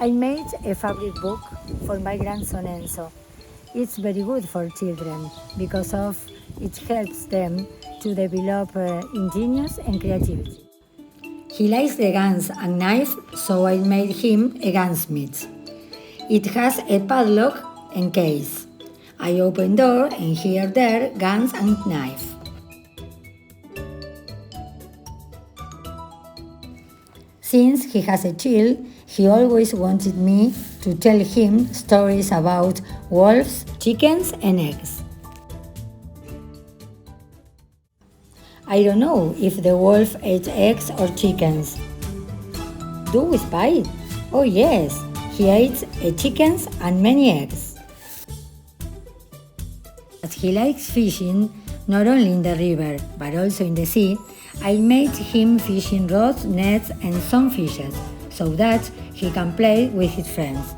I made a fabric book for my grandson Enzo. It's very good for children because of it helps them to develop ingenious and creativity. He likes the guns and knife, so I made him a gunsmith. It has a padlock and case. I open door and here there guns and knife. Since he has a child, he always wanted me to tell him stories about wolves, chickens, and eggs. I don't know if the wolf ate eggs or chickens. Do we spy? Oh yes, he ate chickens and many eggs. As he likes fishing, not only in the river, but also in the sea, I made him fishing rods, nets, and some fishes, so that he can play with his friends.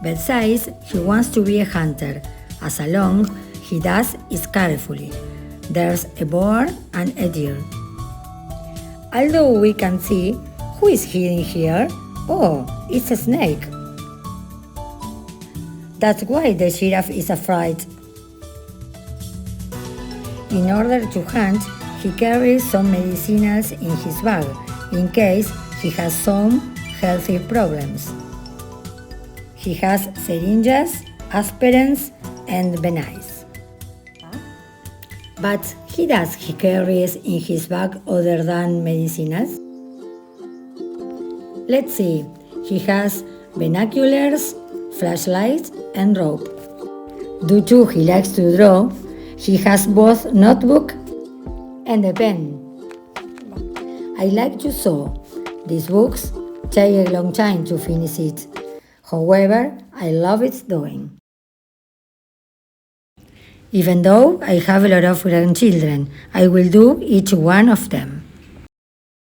Besides, he wants to be a hunter. As along, he does it carefully. There's a boar and a deer. Although we can see, who is hidden here? Oh, it's a snake. That's why the giraffe is afraid. In order to hunt, he carries some medicinals in his bag, in case he has some healthy problems. He has syringes, aspirins, and venis. But he carries in his bag other than medicinals? Let's see, he has binoculars, flashlights, and rope. Due to he likes to draw, he has both notebook and a pen. I like to sew. These books take a long time to finish it. However, I love it doing. Even though I have a lot of grandchildren, I will do each one of them.